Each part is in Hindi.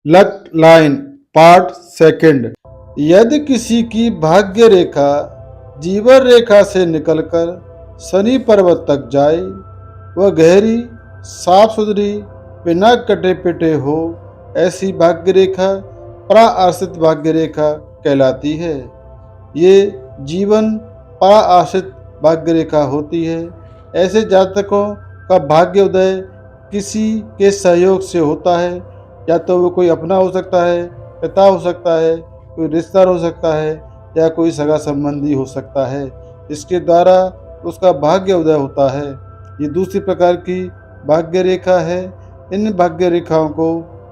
Luck line part second. यदि किसी की भाग्य रेखा जीवन रेखा से निकलकर शनि पर्वत तक जाए, वह गहरी, साफ सुथरी, बिना कटे पिटे हो, ऐसी भाग्य रेखा पराआश्रित भाग्य रेखा कहलाती है। ये जीवन पराआश्रित भाग्य रेखा होती है। ऐसे जातकों का भाग्य उदय किसी के सहयोग से होता है। या तो वो कोई अपना हो सकता है, पिता हो सकता है, कोई रिश्तेदार हो सकता है, या कोई सगा संबंधी हो सकता है। इसके द्वारा उसका भाग्य उदय होता है। ये दूसरी प्रकार की भाग्य रेखा है। इन भाग्य रेखाओं को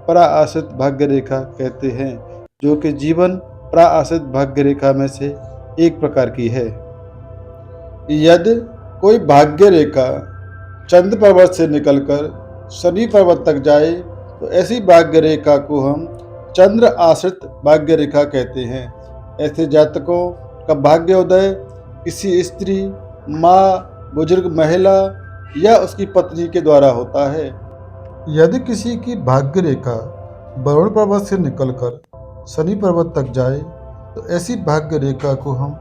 पराआश्रित भाग्य रेखा कहते हैं, जो कि जीवन पराआश्रित भाग्य रेखा में से एक प्रकार की है। यदि कोई भाग्य रेखा चंद्र पर्वत से निकलकर शनि पर्वत तक जाए, तो ऐसी भाग्य रेखा को हम चंद्र आश्रित भाग्य रेखा कहते हैं। ऐसे जातकों का भाग्य उदय किसी स्त्री, माँ, बुजुर्ग महिला या उसकी पत्नी के द्वारा होता है। यदि किसी की भाग्य रेखा वरुण पर्वत से निकलकर शनि पर्वत तक जाए, तो ऐसी भाग्य रेखा को हम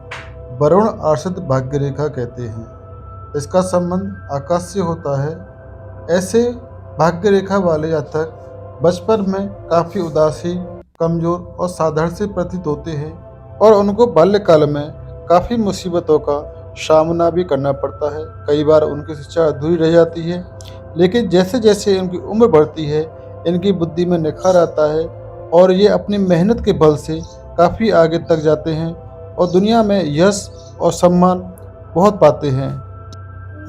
वरुण आश्रित भाग्य रेखा कहते हैं। इसका संबंध आकाश से होता है। ऐसे भाग्य रेखा वाले जातक बचपन में काफ़ी उदासी, कमज़ोर और साधारण से प्रतीत होते हैं, और उनको बाल्यकाल में काफ़ी मुसीबतों का सामना भी करना पड़ता है। कई बार उनकी शिक्षा अधूरी रह जाती है, लेकिन जैसे जैसे उनकी उम्र बढ़ती है, इनकी बुद्धि में निखार आता है और ये अपनी मेहनत के बल से काफ़ी आगे तक जाते हैं और दुनिया में यश और सम्मान बहुत पाते हैं।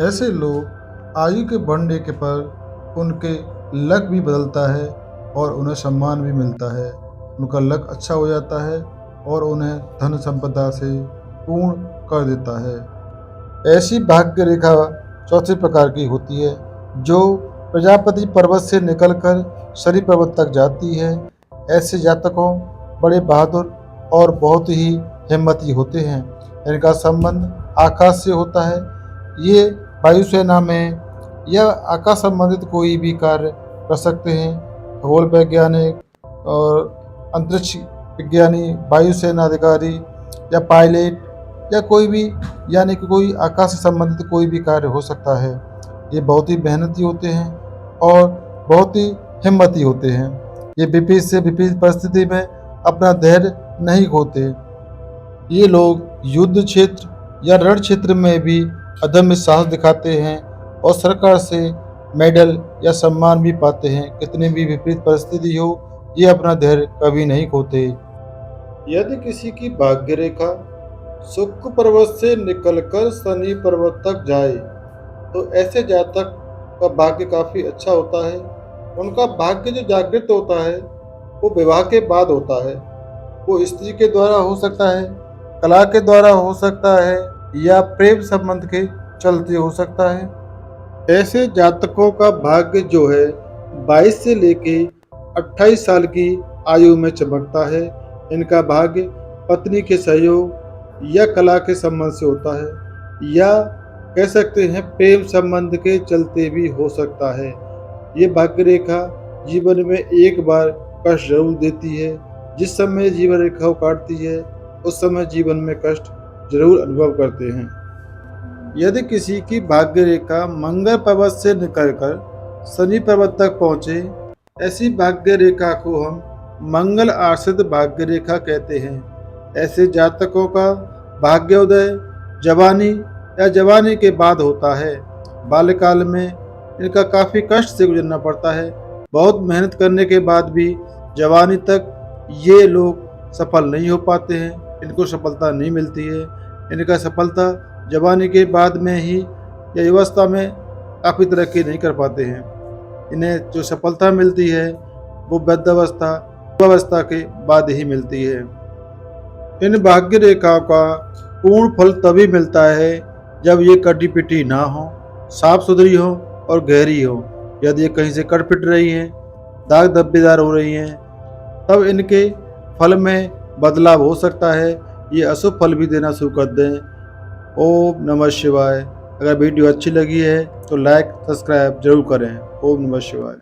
ऐसे लोग आयु के बढ़ने के पर उनके लक भी बदलता है और उन्हें सम्मान भी मिलता है। उनका लक अच्छा हो जाता है और उन्हें धन संपदा से पूर्ण कर देता है। ऐसी भाग्य रेखा चौथी प्रकार की होती है, जो प्रजापति पर्वत से निकलकर शनि पर्वत तक जाती है। ऐसे जातकों बड़े बहादुर और बहुत ही हिम्मती होते हैं। इनका संबंध आकाश से होता है। ये वायुसेना में या आकाश संबंधित कोई भी कार्य कर सकते हैं। खगोल वैज्ञानिक और अंतरिक्ष विज्ञानी, वायुसेना अधिकारी या पायलट या कोई भी, यानी कि कोई आकाश से संबंधित कोई भी कार्य हो सकता है। ये बहुत ही मेहनती होते हैं और बहुत ही हिम्मती होते हैं। ये विपरीत से विपरीत परिस्थिति में अपना धैर्य नहीं खोते। ये लोग युद्ध क्षेत्र या रण क्षेत्र में भी अदम्य साहस दिखाते हैं और सरकार से मेडल या सम्मान भी पाते हैं। कितनी भी विपरीत परिस्थिति हो, ये अपना धैर्य कभी नहीं खोते। यदि किसी की भाग्य रेखा शुक्र पर्वत से निकलकर शनि पर्वत तक जाए, तो ऐसे जातक का भाग्य काफ़ी अच्छा होता है। उनका भाग्य जो जागृत होता है, वो विवाह के बाद होता है। वो स्त्री के द्वारा हो सकता है, कला के द्वारा हो सकता है, या प्रेम संबंध के चलते हो सकता है। ऐसे जातकों का भाग्य जो है 22 से लेके 28 साल की आयु में चमकता है। इनका भाग्य पत्नी के सहयोग या कला के संबंध से होता है, या कह सकते हैं प्रेम संबंध के चलते भी हो सकता है। ये भाग्य रेखा जीवन में एक बार कष्ट जरूर देती है। जिस समय जीवन रेखा को काटती है, उस समय जीवन में कष्ट जरूर अनुभव करते हैं। यदि किसी की भाग्य रेखा मंगल पर्वत से निकलकर शनि पर्वत तक पहुँचे, ऐसी भाग्य रेखा को हम मंगल आश्रित भाग्य रेखा कहते हैं। ऐसे जातकों का भाग्योदय जवानी या जवानी के बाद होता है। बाल्यकाल में इनका काफ़ी कष्ट से गुजरना पड़ता है। बहुत मेहनत करने के बाद भी जवानी तक ये लोग सफल नहीं हो पाते हैं। इनको सफलता नहीं मिलती है। इनका सफलता जवानी के बाद में ही या युवावस्था में काफ़ी तरक्की नहीं कर पाते हैं। इन्हें जो सफलता मिलती है, वो वृद्धावस्था, युवावस्था के बाद ही मिलती है। इन भाग्य रेखाओं का पूर्ण फल तभी मिलता है जब ये कटी पिटी ना हो, साफ सुथरी हो और गहरी हो। यदि ये कहीं से कट पिट रही हैं, दाग धब्बेदार हो रही हैं, तब इनके फल में बदलाव हो सकता है। ये अशुभ फल भी देना शुरू कर दें। ओम नमः शिवाय। अगर वीडियो अच्छी लगी है तो लाइक सब्सक्राइब जरूर करें। ओम नमः शिवाय।